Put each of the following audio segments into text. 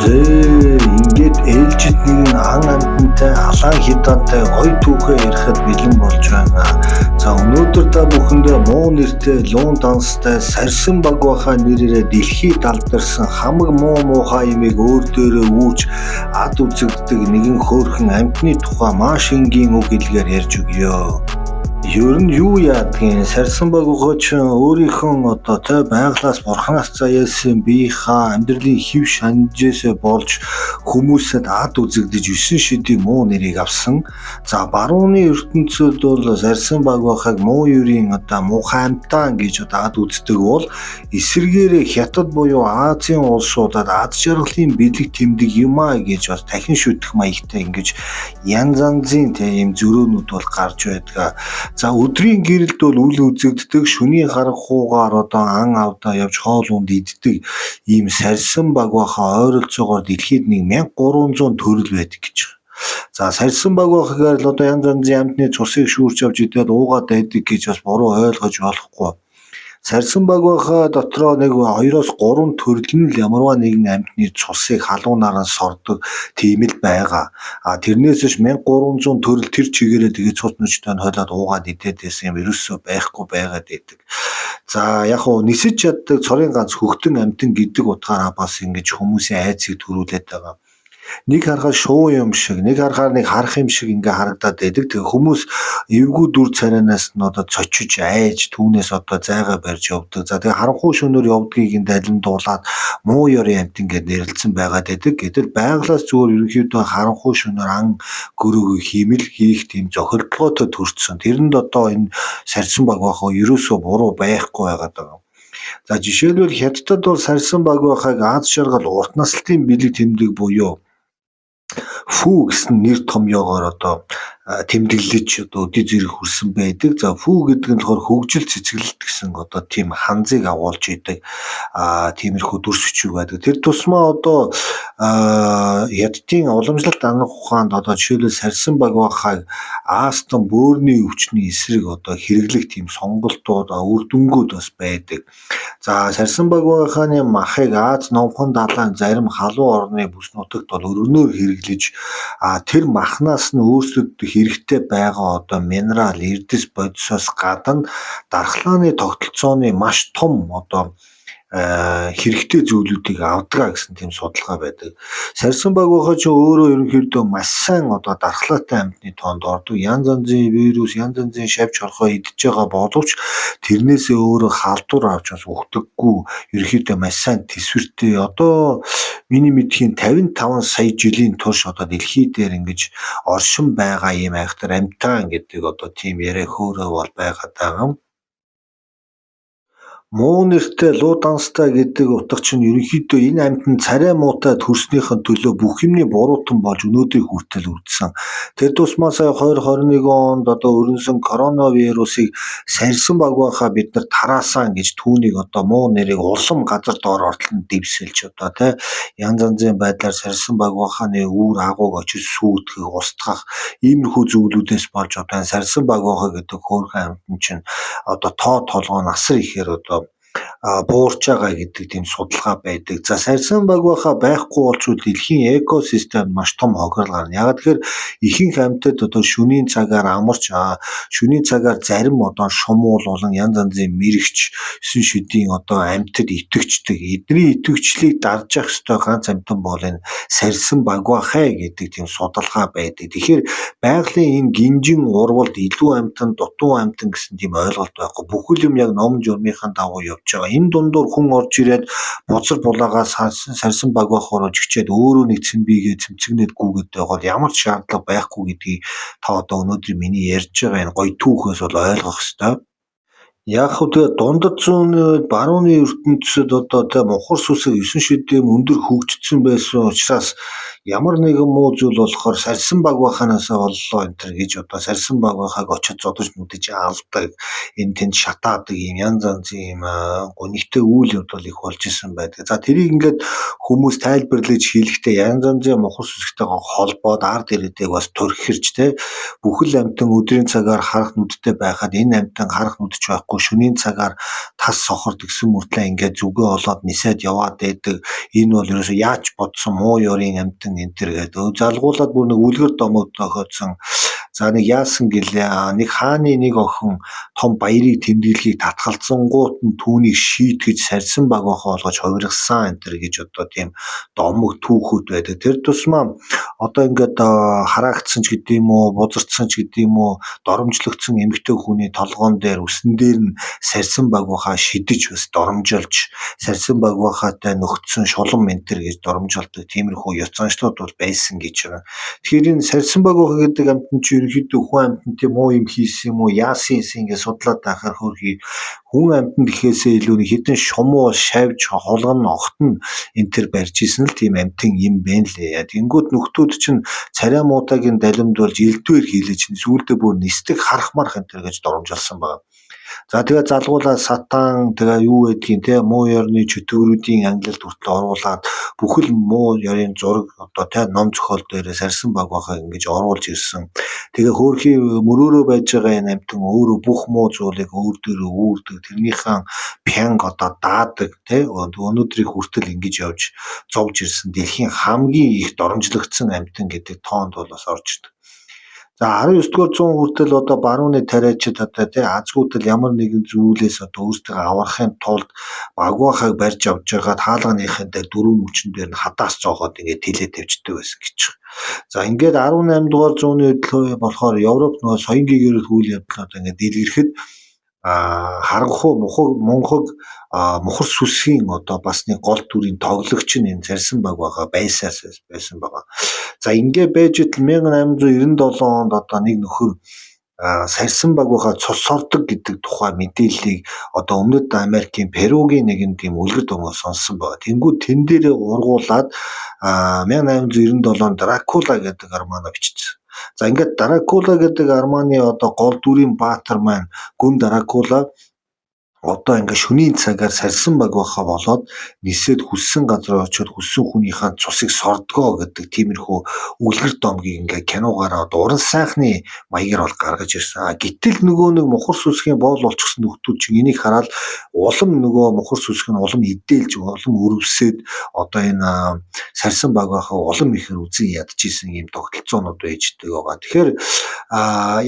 Ингээд ээлжид нэг ан амтантай халаан хятадтай гоё түүхээ ярихад бэлэн болж байна. За өнөөдөр та бүхэндээ муу нэртэй луун данстай сарсан баг баха нэрээрээ дэлхийд алдарсан хамаг муу муухай имийг өөр дээрээ үүж ад үзэгддэг нэгэн хөөрхөн амтны тухай маш энгийн үг хэлгээр ярьж өгье. Ер нь юу яадгийн сарсан баг ухаач өөрийнхөө байглаас бурханаас заяасан биеийнхаа амьдралын хэв шанажээсээ болж хүмүүсэд ад үзэгдэж 9 шидийн муу нэрийг авсан. За барууны ертөнцид бол сарсан баг байхыг муу ерийн муухай амтан гэж ад үздэг бол эсвэргээрээ хятад буюу Азийн улсуудад ад жаргалын бэлэг тэмдэг юм аа гэж бас дахин шүтэх маягтай ингэж янз янзын ийм зөрөөнүүд бол гарч байдаг. За өдрийн гэрэлд бол үл үзэгддэг, шөнийн харанхуугаар ан авдаа явж хоол унд иддэг ийм сарсан баг баха ойролцоогоор дэлхийд 1300 төрөл байдаг гэж байна. За сарсан баг бахагаар л янз янзын амьтны цусыг шүүрч авч идээд уугаад байдаг гэж бас буруу ойлгож болохгүй. Сарсан баг баха дотроо 2-3 төрөл нь л ямарваа нэгэн амьтны цусыг халуунаар нь сордог тийм л байгаа. Тэрнээс ч 1300 төрөл тэр чигээрээ тэгээ цус нүчтэй нь хойлоод уугаад идээд байсан юм ерөөсөө байхгүй байгаад байдаг. За яг хуу нисэж чаддаг цорын ганц хөхтөн амьтан гэдэг утгаараа бас ингэж хүмүүсийн айцыг төрүүлээд байгаа. Нэг харахад шуу юм шиг, нэг харахаар нэг харах юм шиг ингээ харагдаад байдаг. Тэгээ хүмүүс эвгүй дүр царайнаас нь цочиж айж түүнээс зайгаа барьж явдаг. За тэгээ харанхуй шөнөөр явдгийг далин дуулаад муу ёрын амт ингээ нэрлэлсэн байгаад байдаг. Гэтэл байглаас зүгээр ерөнхийдөө харанхуй шөнөөр ан гөрөөгөө хиймэл хийх тийм зохирдлоготой төрсөн. Тэрэнд энэ сарсан баг баха ерөөсөө буруу байхгүй байгаад байгаа. За жишээлбэл хятадд бол сарсан баг бахаг Аз жаргал урт наслтын бэлэг тэмдэг буюу фүү гэсэн нэр томьёогоор тэмдэглэж өдий зэрэг хүрсэн байдаг. За фүү гэдэг нь болохоор хөгжил цэцгэлэлт гэсэн тийм ханзыг агуулж идэг тиймэрхүү дүр сүчиг байдаг. Тэр тусмаа хятадын уламжлалт анх ухаанд жишээлбэл сарсан баг бахаг Астон бөөрийн өвчний эсрэг хэрэглэх тийм сонголтууд үр дүнгууд бас байдаг. За сарсан баг баханы махыг Аз номхон далайн зарим халуун орны бүс нутагт өргөнөөр хэрэглэж тэр махнаас нь өөрсдөд хэрэгтэй байгаа минерал, эрдэс бодисоос гадна дархлааны тогтолцооны маш том хэрэгтэй зүйлүүдийг авдгаа гэсэн тийм судалгаа байдаг. Сарсан баг баха ч өөрөө ерөнхийдөө маш сайн дархлаатай амьтны тоонд ордог. Янз янзын вирус, янз янзын шавж хорхоо идж байгаа боловч тэрнээсээ өөрөө халдвар авч бас өгдөггүй. Ерөнхийдөө маш сайн тэсвэртэй. Миний мэдхийн 55 сая жилийн турш дэлхий дээр ингэж оршин байгаа ийм айхтар амьтан гэдэг тийм яриа хөөрөө бол байгаад байгаа. Муу нэртэй луу данстай гэдэг утга чинь ерөнхийдөө энэ амьтан царай муутай төрснийхэн төлөө бүх юмны буруутан болж өнөөдрийг хүртэл үрдсэн. Тэр тусмаа сая 2021 онд өрнсөн коронавирусыг сарсан баг баха бид нар тараасан гэж түүнийг муу нэрийг улам газар доор ортолн дэвсэлж янз янзын байдлаар сарсан баг баханы үүр агууг очиж сүйтгэх, устгах иймэрхүү зүйлүүдээс болж сарсан баг баха гэдэг хөөрхөн амьтан чинь тоо толгой насар ихээр буурч байгаа гэдэг тийм судалгаа байдаг. За сарсан баг баха байхгүй болчвол дэлхийн экосистем маш том хохирол гарна. Яг тэгэхээр ихэнх амьтад шөнийн цагаар амарч, шөнийн цагаар зарим шумуул болон янз янзын мэрэгч 9 шидийн амьтад итгэждэг. Эдний итгэвчлийг дарж явах ёстой ганц амьтан бол энэ сарсан баг баха гэдэг тийм судалгаа байдаг. Тэгэхээр байгалийн энэ гинжин урвалд илүү амьтан, дутуу амьтан гэсэн тийм ойлголт байхгүй. Бүхэл юм яг ном журмынхаа дагуу явж байгаа. Энэ дундуур хүн орж ирээд бузар булаагаас сарсан баг бахаар жигчээд өөрөө нэг цэм биегээ цэмцэгнээд гүгээд байгаа бол ямар ч шаардлага байхгүй гэдгийг та өнөөдөр миний ярьж байгаа энэ гоё түүхээс бол ойлгох ёстой. Яг хөө тэгээ дундад зүүн барууны ертөнцид мухар сүсэг 9 шидийн өндөр хөгжсөн байсан учраас ямар нэгэн муу зүйл болохоор сарсан баг баханаас боллоо энэ төр гэж сарсан баг бахаг очиж зодож нүдэж алдаг. Энэ тэнд шатаадаг юм янз янзын юм гонигтэй үйл явдал их болж исэн байдаг. За тэрийг ингээд хүмүүс тайлбарлаж хэлэхдээ янз янзын мухар сүсэгтэйгээ холбоод ард ирээдэг бас төрхирч бүхэл амьтан өдрийн цагаар харах нүдтэй байхад энэ амьтан харах нүдч байхгүй болохгүй шөнийн цагаар тас сохорд гэсэн мөртлөө ингээд зүгээ олоод нисээд яваад байдаг. Энэ бол ерөөсөө яаж бодсон муу ёрийн амтан энэ төр гэдэг. Залгуулаад бүр нэг үлгэр домог тохиодсон. За нэг яасан гэлээ нэг хааны нэг охин том баярыг тэмдэглэхийг татгалзсангууд нь түүнийг шийтгэж сарьсан баг бахаа болгож хувиргасан энэ төр гэж одоо тийм домог түүхүүд байдаг. Тэр тусмаа одоо ингээд хараагдсан ч гэдэм үү, бузарцсан ч гэдэм үү, доромжлогдсон эмэгтэй хүний толгоон дээр үсэн дээр нь сарьсан баг бахаа шидэж бас доромжилж сарьсан баг бахаатай нөхцөн шулам энэ төр гэж доромжилдог тиймэрхүү ёс заншлууд бол байсан гэж байна. Тэгэхээр энэ сарьсан баг бахаа гэдэг амтан чи ерөнхийдөө хүн амтан тийм муу юм хийсэн юм уу, яасан ингэ судлаад байхаар хөрхий хүн амтанд гэхээсээ илүү нэг хідэн шумуу шавж холгон огтн энэ төр барьж исэн л тийм амтан юм бэ лээ. Тэнгүүд нөхдүүд чинь царай муудагийн далимдуулж элдвэр хийлэж сүүлдээ бүр нисдэг харах марах энэ төр гэж доромжилсан байна. За тэгээ залгуулаад сатан тэгээ юу гэдгийг те муу ёрны чөтгөрүүдийн ангилалд хүртэл оруулаад бүхэл муу ёрын зураг одоо те ном зохиол дээрээ сарьсан баг бахаа ингэж оруулж ирсэн. Тэгээ хөөрхий мөрөөрөө байж байгаа энэ амтан өөрөө бүх муу зүйлийг өөр дөрөө үүрдэг. Тэрнийхэн пянг одоо даадаг те өнөөдрийг хүртэл ингэж явж зовж ирсэн. Дэлхийн хамгийн их доромжлогдсон амтан гэдэг тоонд бол бас орж ирдэг. За 19-р зуун хүртэл одоо барууны тариачид одоо тий азгуудад ямар нэгэн зүйлээс одоо өөрсдөө аврахын тулд баг бахааг барьж авч байгаа хаалганыхын дээр дөрвөн мөчн дээр нь хадаас зоогоод ингээд тэлээ тавьчдаг байсан гэж. За ингээд 18 дугаар зууны үед болохоор Европ нөгөө соён гээгээрэл үйл явдал одоо ингээд дэлгэрхэд харанхуй мухар сүсгийн одоо бас нэг гол дүрийн тоглогч нь энэ сарьсан баг бахаа байсан байгаа. За ингээ байж идэл 1897 онд одоо нэг нөхөр сарьсан баг бахаа цус ордог гэдэг тухай мэдээллийг одоо Өмнөд Америкийн Перугийн нэгэн тийм үлгэр домоос сонссон байна. Тэнгүүд тэн дээрээ ургуулад 1897 онд Дракула гэдэг роман бичсэн. За ингээд Дракула гэдэг Арманы одоо гол дүрийн баатар маань гүн Дракула одоо ингээд шөнийн цагаар сарьсан баг бахаа болоод нисээд хүссэн газар очиод хүссэн хүнийхээ цусыг сордгоо гэдэг тиймэрхүү үлгэр домгийг ингээд киногаараа одоо уран сайхны маягаар бол гаргаж ирсэн. Гэтэл нөгөө нэг мухар сүсгийн боол болчихсон нөхдүүд чинь энийг хараад улам нөгөө мухар сүсг нь улам идээлж улам өрөвсөд одоо энэ сарьсан баг бахаа улам ихээр үзэн ядчихсэн юм тогтолцоонууд байждаг байгаа. Тэгэхээр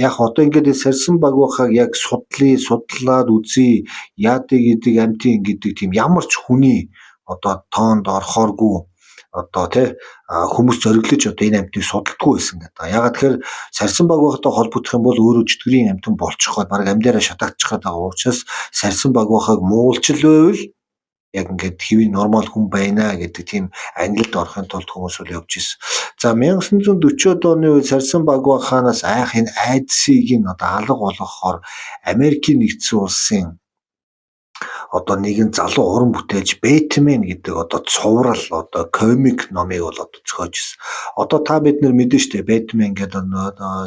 яг одоо ингээд сарьсан баг бахааг яг судлаад үзье яадаг гэдэг амтын гэдэг тийм ямар ч хүний одоо тоонд орохооргүй одоо тий хүмүүс зориглож одоо энэ амтыг судалдаггүй байсан гэдэг. Ягаад тэгэхээр сарьсан баг бахаатай холбогдох юм бол өөрөө чөтгөрийн амтан болчих гол баг амьдаараа шатаагдчих байгаа учраас сарьсан баг бахааг муулчил байвал яг ингээд хэвийн нормал хүн байна гэдэг тийм ангилалд орохын тулд хүмүүс үл явж ирсэн. За 1940-од оны үед сарьсан баг бахаанаас айх энэ айдсыг нь одоо алга болгохоор Америкийн нэгдсэн улсын одоо нэгэн залуу уран бүтээлч Бэтмен гэдэг одоо цуврал одоо комик номыг бол одоо зохиож ирсэн. Одоо та бид нар мэдэн штэ Бэтмен гэдэг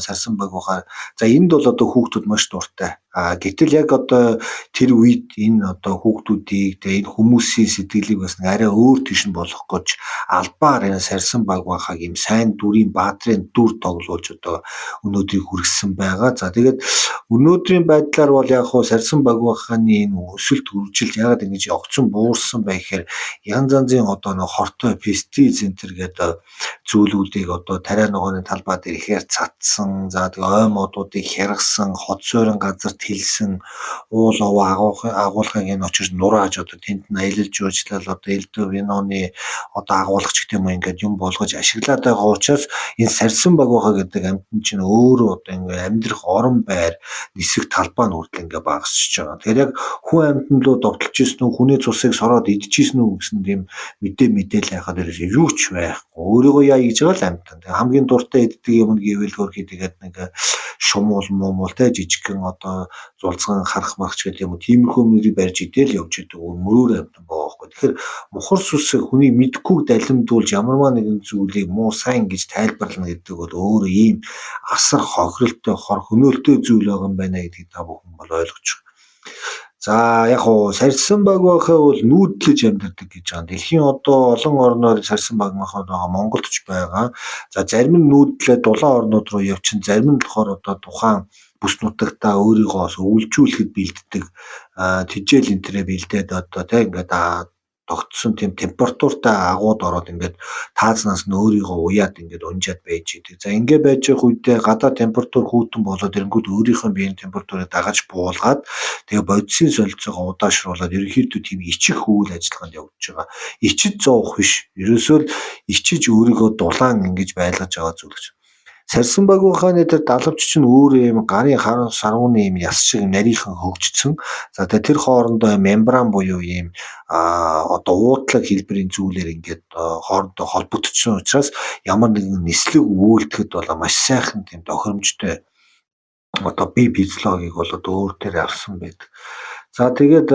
сарьсан баг бахаа. За энд бол одоо хүүхдүүд маш дуртай. Гэтэл яг одоо тэр үед энэ одоо хүүхдүүдийг тэгээ энэ хүмүүсийн сэтгэлийг бас арай өөр тийш нь болгох гэж албаар энэ сарьсан баг бахааг юм сайн дүрийн баатрын дүр тоглуулж одоо өнөөдрийг хүргэсэн байгаа. За тэгээд өнөөдрийн байдлаар бол яг хуу сарьсан баг бахааны энэ өсөлт үржилт ягаад ингэж огцон буурсан байх гэхээр янз янзын одоо нэг хортой пестицид центр гэдэг зүйлүүдийг одоо тариа ногооны талбай дээр ихээр цацсан. За тэгээ ой модуудыг хяргасан, хот суурин газар тэлсэн, уул овоо агуулгыг энэ очиж нурааж одоо тэнд нь аялалж уучлал одоо элдв виноны одоо агуулгач гэх юм ингээд юм болгож ашиглаад байгаа учраас энэ сарьсан баг бахаа гэдэг амтан чинь өөрөө одоо ингээд амьдрах орон байр нисэх талбай нь хүртэл ингээд багасч байгаа. Тэгэхээр яг хүн амтан руу довтолж ирсэн үү, хүний цусыг сороод идчихсэн үү гэсэн тийм мэдээлэл яхад ерөөс юу ч байхгүй. Өөрийгөө яа гэж байгаа л амтан. Хамгийн дуртай иддэг юм гэвэл хөрхий тэгээд нэг шумуул муумуул те жижигхэн одоо зулцган харах марч гэдэг юм уу тиймэрхүү мөрийг барьж идэл явж идэг мөрөөр амтан байгаа байхгүй. Тэгэхээр мухар сүсэг хүний мэдхүйг далимдуулж ямарваа нэгэн зүйлийг муу сайн гэж тайлбарлана гэдэг бол өөр ийм асар хохиролтой хор хөнөөлтөй зүйл байгаа юм байна гэдгийг та бүхэн бол ойлгож байна. За яг уу сарьсан баг байхаа бол нүүдлэж амьдардаг гэж байгаа. Дэлхийн одоо олон орноор сарьсан баг махад байгаа. Монголд ч байгаа. За зарим нь нүүдлээд дулаан орнууд руу явчихна. Зарим нь болохоор одоо тухайн бүс нутагтаа өөрийгөө өвлжүүлэхэд бэлддэг тэжээл энтрээ бэлдээд одоо тийм ингээд тогтсон тийм температуртай агууд ороод ингээд таазнаас нь өөрийгөө уяад ингээд унжаад байж идэг. За ингээд байж явах үедээ гадаа температур хүйтэн болоод ирэнгүүт өөрийнхөө биеийн температурыг дагаж буулгаад тэгээ бодисын солилцоогоо удаашруулад ерөнхийдөө тийм ичих үйл ажиллагаанд явж байгаа. Ичиж зовох биш. Ерөөсөө л ичиж өөрийгөө дулаан ингэж байлгаж байгаа зүйл гэж. Сарьсан баг ухааны дээр далавч чинь өөр юм гарын сарвууны юм яс шиг нарийнхан хөгжсөн. За тэгээ тэр хоорондоо мембран буюу ийм одоо уудлаг хэлбэрийн зүйлээр ингээд хоорондоо холбогдсон учраас ямар нэгэн нислэг үйлдэхэд бол маш сайхан тийм тохиромжтой одоо бие физиологийг бол одоо өөр дээр авсан байдаг. За тэгээд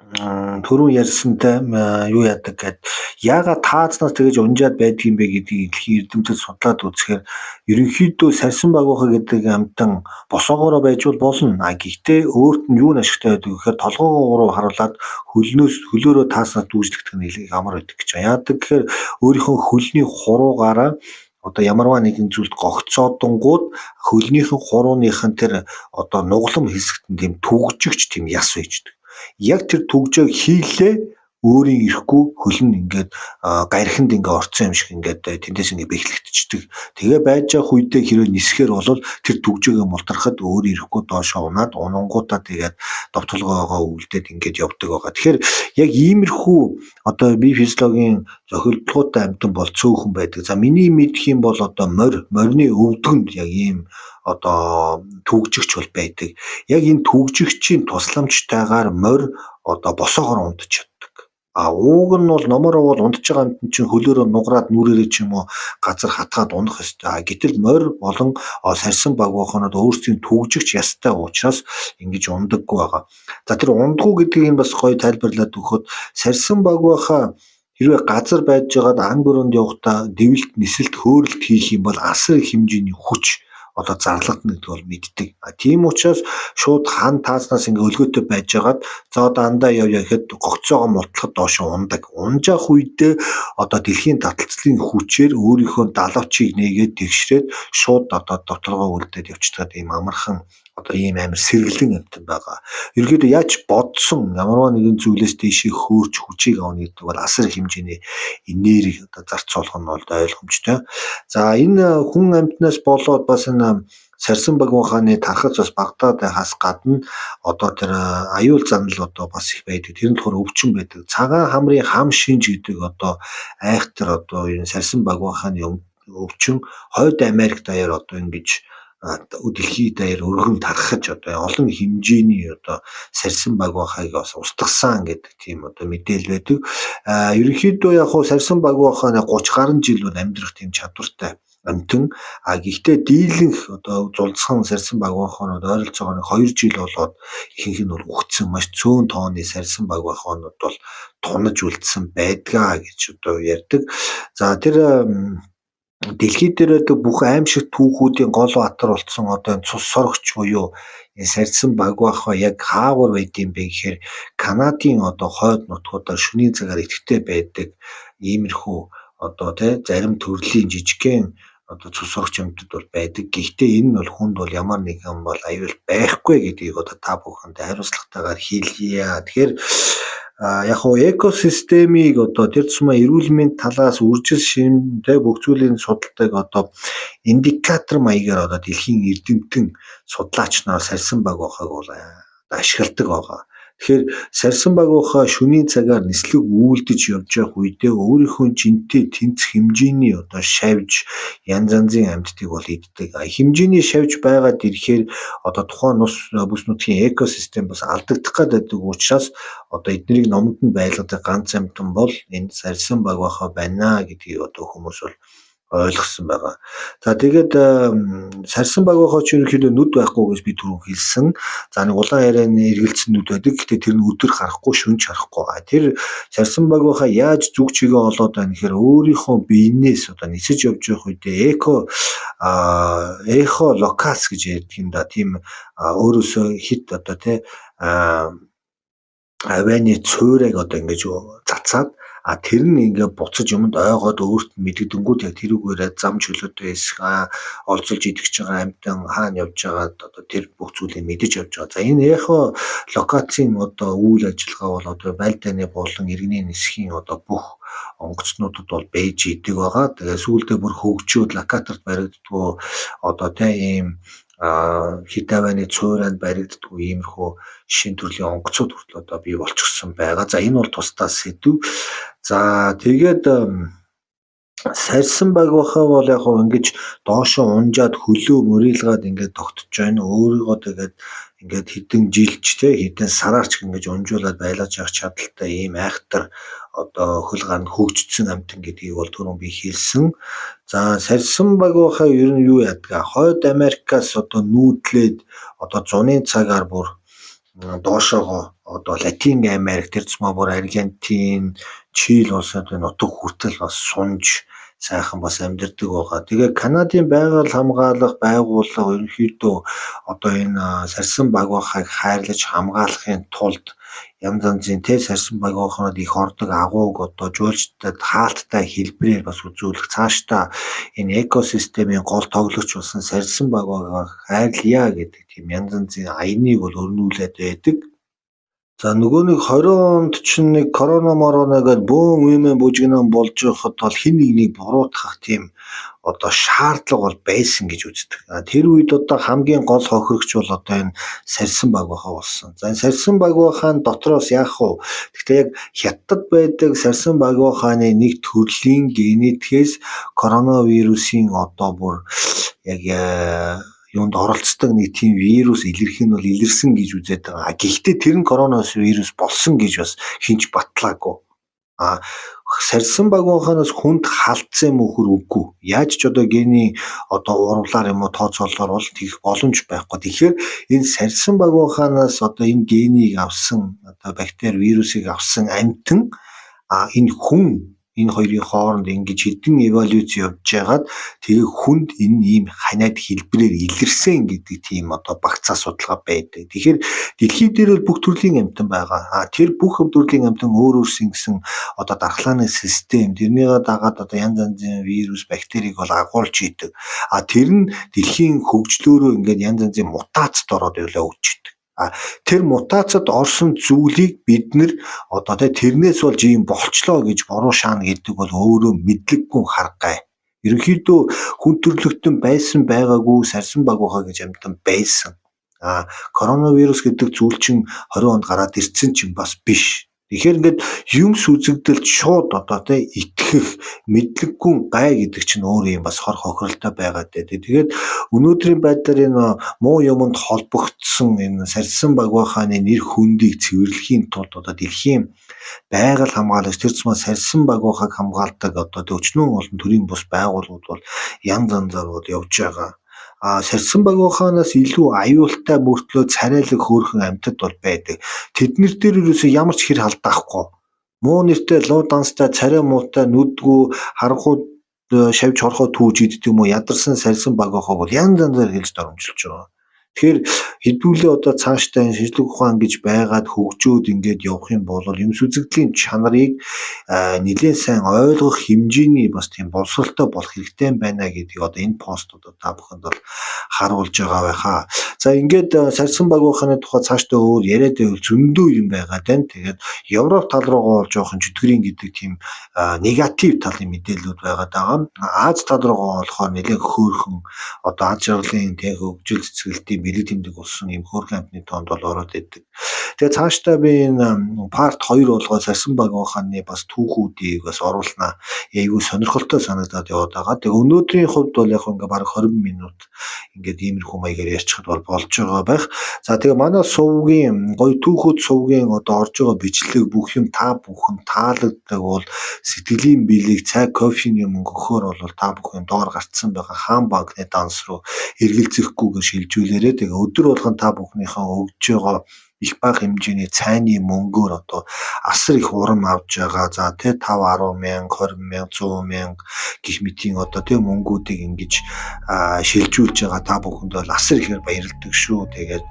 түрүүн ярьсантай юу яадаг гэд яагаад таазнаас тэгэж унжаад байдаг юм бэ гэдгийг дэлхийн эрдэмтэд судлаад үзэхээр ерөнхийдөө сарьсан багуха гэдэг амтан босоогоороо байж болно. Гэхдээ өөрт нь юу ашигтай байдаг гэхээр толгоогоо руу харуулад хөлөөрөө тааснаас дүүжлэгдэх нь нэлээд амар байдаг гэж. Яадаг гэхээр өөрийнхөө хөлний хуруугаараа одоо ямарваа нэгэн зүйлд гогцоодонгууд хөлнийхэн хурууныхан тэр одоо нуглам хэсэгт нь тийм түгжигч тийм яс үйждэг. Яг тэр түгжээг хийлээ өөрийн ирэхгүй хөл нь ингээд гархинд ингээд орцсон юм шиг ингээд тэндээс ингээд бэхлэгдчихдэг. Тэгээ байж явах үедээ хэрвээ нисэхэр бол тэр түгжээгээ мултрахад өөр ирэхгүй доошоо унаад унангуудаа тэгээд довтолгоогоо үлдээд ингээд явдаг байгаа. Тэгэхээр яг иймэрхүү одоо бие физиологийн зохилдгоотой амтан бол цөөхөн байдаг. За миний мэдх юм бол одоо морины өвдгөнд яг ийм одоо түгжигч бол байдаг. Яг энэ түгжигчийн тусламжтайгаар морь одоо босоогоор унтж чаддаг. Ууг нь бол номороо бол унтж байгаа амтан чинь хөлөөрөө нугараад нүрээрээ ч юм уу газар хатгаад унах ёстой. Гэтэл морь болон сарьсан баг ухаанууд өөрсдийн түгжигч ястай учраас ингэж ундаггүй байгаа. За тэр ундгуу гэдгийг бас гоё тайлбарлаад өгөхөд сарьсан баг ухаа хэрвээ газар байж байгаад ан бүрөнд явахдаа дэвлэлт нисэлт хөөрөлт хийх юм бол асар их хэмжээний хүч одоо зарлагдана гэдэг бол мэддэг. Тийм учраас шууд хан тааснаас ингээ өлгөөтэй байж байгаад за одоо андаа явъя гэхэд гогцоогоо мултлахад доошо ундаг. Унжаах үедээ одоо дэлхийн таталцлын хүчээр өөрийнхөө далавчийг нээгээд тэгшрээд шууд одоо доторгоо үлдээд явчихдаг ийм амархан одоо ийм амар сэргэлэн амтан байгаа. Ерөнхийдөө яаж бодсон ямарваа нэгэн зүйлээс дэшээ хөөрч хүчийг авна гэдэг бол асар их хэмжээний энерги одоо зарцуулах нь бол ойлгомжтой. За энэ хүн амтнаас болоод бас энэ сарьсан баг ухааны тархац бас багтаад байхаас гадна одоо тэр аюул занал одоо бас их байдаг. Тэр нь болохоор өвчин байдаг. Цагаан хамрын хам шинж гэдэг одоо айхтар одоо энэ сарьсан баг ухааны өвчин хойд Америк даяар одоо ингэж дэлхийд даяар өргөн тархаж одоо олон хэмжээний одоо сарьсан баг ухааг бас устгасан гэдэг тийм одоо мэдээлэл байдаг. Ерөнхийдөө яг хуу сарьсан баг ухааны 30 гаруй жил бол амьдрах тийм чадвартай амтан. Гэхдээ дийлэнх одоо зулцхан сарьсан баг ухаанууд ойролцоогоор 2 жил болоод ихэнх нь бол үхсэн маш цөөн тооны сарьсан баг ухаанууд бол тунаж үлдсэн байдгаа гэж одоо ярьдаг. За тэр дэлхий дээр байдаг бүх аимшиг түүхүүдийн гол баатар болсон одоо энэ цус сорогч буюу энэ сарьсан баг ухаа яг хаавар байд юм бэ гэхээр Канадын одоо хойд нутгуудаар шөнийн цагаар идэвхтэй байдаг иймэрхүү одоо зарим төрлийн жижигхэн одоо цус сорогч амьтад бол байдаг. Гэхдээ энэ нь бол хүнд бол ямар нэгэн бол аюул байхгүй гэдгийг одоо та бүхэнд хариуцлагатайгаар хэлье. Тэгэхээр яг хоо экосистемийг одоо тэр тусмаа эрүүл мэнд талаас үржил шинтэй бүх зүйлийн судалдаг одоо индикатор маягаар одоо дэлхийн эрдэмтэн судлаач нар сарьсан баг ухааг бол ашигладаг байгаа. Тэгэхээр сарьсан баг ухаа шөнийн цагаар нислэг үйлдэж явж явах үедээ өөрийнхөө жинтэй тэнцэх хэмжээний одоо шавж янз янзын амьтдыг бол иддэг. Хэмжээний шавж байгаад ирэхээр одоо тухайн бүс нутгийн экосистем бас алдагдах гэдэг учраас одоо эднийг номонд нь байлгадаг ганц амьтан бол энэ сарьсан баг ухаа байна гэдгийг одоо хүмүүс бол ойлгосон байгаа. За тэгээд сарсан баг байхаа ч ерөнхийдөө нүд байхгүй гэж би түрүү хэлсэн. За нэг улаан ярианы эргэлзсэн нүд байдаг. Гэхдээ тэр нь өдөр харахгүй, шөнөж харахгүй. Тэр сарсан баг байхаа яаж зүг чигээ олоод байна гэхээр өөрийнхөө биенээс одоо нисэж явж байх үедээ эхолокац гэж ярьдаг юм да. Тийм өөрөөсөө хит одоо тий авианы цуурайг одоо ингэж цацаад тэр нь ингээ буцаж юмд ойгоод өөрт нь мэдгэдэнгүүт яг тэрүүгээрээ зам чөлөөтэй эсэх олзолж идэж байгаа амьтан хаана явж байгаад одоо тэр бүх зүйлийг мэдэж явж байгаа. За энэ эхо локацийн одоо үйл ажиллагаа бол одоо байлдааны болон иргэний нисхийн одоо бүх онгоцнуудад бол бэж идэг байгаа. Тэгээ сүүлдээ бүр хөгжөөд локаторт баригддгүү одоо ийм хит авианы цуурайнд баригддгүү иймэрхүү шин төрлийн онгоцууд хүртэл одоо бий болчихсон байгаа. За энэ бол тусдаа сэдв. За тэгээд сарсан баг байхаа бол яг хөө ингэж доошоо унжаад хөлөө мөрилгаад ингээд тогтож байна. Өөрийгөө тэгээд ингээд хэдэн жилч хэдэн сараарч ингэж унжуулаад байлгаж явах чадaltaй ийм айхтар одоо хөл гарнд хөгжсөн амтан гэдгийг бол түрүүн би хэлсэн. За сарсан баг байхаа ер нь юу яадаг? Хойд Америкаас одоо нүүдлээд одоо зуны цагаар бүр доошоогоо одоо Латин Америк, тэр зэмээ бүр Аргентин, Чили улсад нутаг хүртэл бас сунж сайхан бас амьдардаг байгаа. Тэгээ Канадын байгаль хамгаалах байгууллага ерөнхийдөө одоо энэ сарсан баг байхааг хайрлаж хамгаалахын тулд янз янзын сарсан баг байхнууд их ордог агууг одоо жуулчдад хаалттай хэлбэрээр бас үзүүлэх цаашдаа энэ экосистемийн гол тоглогч болсон сарсан баг байгааг хайрлая гэдэг тийм янз янзын аяныг бол өрнүүлээд байдаг. За нөгөө нэг 20 онд чинь нэг корона гэдэг бөөн үемэн бүжигнэн болж байхад бол хин нэгнийг буруутгах тийм одоо шаардлага бол байсан гэж үздэг. Тэр үед одоо хамгийн гол хохирогч бол одоо энэ сарсан баг байхаа болсон. За энэ сарсан баг байхаан дотроос яах вэ? Гэхдээ яг хятад байдаг сарсан баг байхааны нэг төрлийн генетикээс коронавирусын одоо бүр яг юунд оролцдог нэг тийм вирус илэрх нь бол илэрсэн гэж үзээд байгаа. Гэхдээ тэр нь коронавирус болсон гэж бас хинч батлаагүй. Сарсан баг байхаанаас хүнд халдсан юм уу үгүй. Яаж ч одоо гений одоо урвалаар юм уу тооцоололоор бол тэгэх боломж байхгүй. Тэгэхээр энэ сарсан баг байхаанаас одоо энэ генийг авсан одоо бактери вирусыг авсан амьтан энэ хүн энэ хоёрын хооронд ингэж хэдэн эволюц явж байгаад тэгээ хүнд энэ ийм ханиад хэлбэрээр илэрсэн гэдэг тийм одоо багцаа судалгаа байдаг. Тэгэхээр дэлхий дээр бол бүх төрлийн амьтан байгаа. Тэр бүх төрлийн амьтан өөр өөрсөн гэсэн одоо дархлааны систем, тэрнийгээ дагаад одоо янз янзын вирус, бактерийг бол агуулж идэг. Тэр нь дэлхийн хөгжлөөрөө ингээд янз янзын мутацид ороод явж идэг. Тэр мутацид орсон зүйлийг бид нэр одоо тэрнээс болж ийм болчлоо гэж буруу шаана гэдэг бол өөрөө мэдлэггүй харгай. Ерөнхийдөө хүн төрлөختөн байсан байгаагүй сарсан баг байхаа гэж амьтан байсан. Коронавирус гэдэг зүйл чинь 20 онд гараад ирсэн чинь бас биш. Тэгэхээр ингээд юм сүзэгдэлд шууд одоо итгэх мэдлэггүй гай гэдэг чинь өөр юм бас хор хохиролтой байгаад дээ. Тэгээд өнөөдрийн байдлаар энэ муу юмд холбогдсон энэ сарсан баг байхааны нэр хүндийг цэвэрлэхийн тулд одоо дэлхийн байгаль хамгаалагч тэр зам сарсан баг байхааг хамгаалдаг одоо өчнөн олон төрлийн бус байгууллагууд бол янз янзаар бол явж байгаа. Сарсан баг байхаанаас илүү аюултай мөртлөө царайлаг хөөрхөн амьтад бол байдаг. Тэднэр дээр юусэн ямар ч хэр халдаахгүй. Муу нэртэй луу данстай царай муутай нүдгүү харахгүй шавж хорхоо түүж иддэг юм уу ядарсан сарсан баг байхааг бол янз янзаар хэлж доромжилж байгаа. Тэгэхээр хэдүүлээ одоо цаашдаа энэ шинжлэх ухаан гэж байгаад хөгжөөд ингээд явах юм бол юм сүзэгдлийн чанарыг нэлээд сайн ойлгох хэмжээний бас тийм боловсролтой болох хэрэгтэй байна гэдгийг одоо энэ пост одоо та бүхэнд бол харуулж байгаа байхаа. За ингээд сарсан баг байхааны тухай цаашдаа өөр яриад байвал зөндөө юм байгаа тань. Тэгээд Европ тал руугаа бол жоохон чөтгөрийн гэдэг тийм негатив талын мэдээлэлүүд байгаад байгаа. Аз тал руугаа болохоор нэлээд хөөрхөн одоо аз жаргалын хөгжил цэцгэлтийн тийм бэлэг тэмдэг болсон ийм хөөрхөн амтны тоонд бол ороод идэг. Тэгээ цаашдаа би энэ part 2 болгоод Сарсан Багийн ухааны бас түүхүүдийг бас оруулнаа. Айгүй сонирхолтой санагдаад яваад байгаа. Тэгээ өнөөдрийн хувьд бол яг ингээ бараг 20 минут ингээд иймэрхүү маягаар ярьчихад болж байгаа байх. За тэгээ манай сувгийн гоё түүхүүд сувгийн одоо орж байгаа бичлэг бүх юм та бүхэн таалагддаг бол сэтгэлийн биелэг цай кофений мөнгө өгөхөөр бол та бүхэн доор гарцсан байгаа хаан банкны данс руу эргэлзэхгүйгээр шилжүүлээрэ. Тэгээ өдөр болгон та бүхнийхээ өгж байгаа их бага хэмжээний цайны мөнгөөр одоо асар их урам авж байгаа. За тэ 5 10 мянга 20 мянга 100 мянга гэх мэтийн одоо тэ мөнгүүдийг ингэж шилжүүлж байгаа та бүхэнд бол асар ихээр баярлалдаг шүү. Тэгээд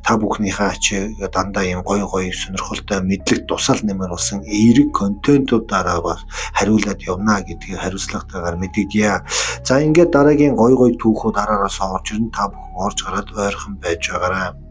та бүхнийхээ чи дандаа юм гоё сонирхолтой мэдлэг тусал нэмэр болсон эерэг контентуудаараа бас хариулаад явна гэдгийг хариуцлагатайгаар мэдгийе. За ингээд дараагийн гоё түүхүүд араараас орж ирнэ. Та бүхэн орж гараад ойрхон байж байгаарай.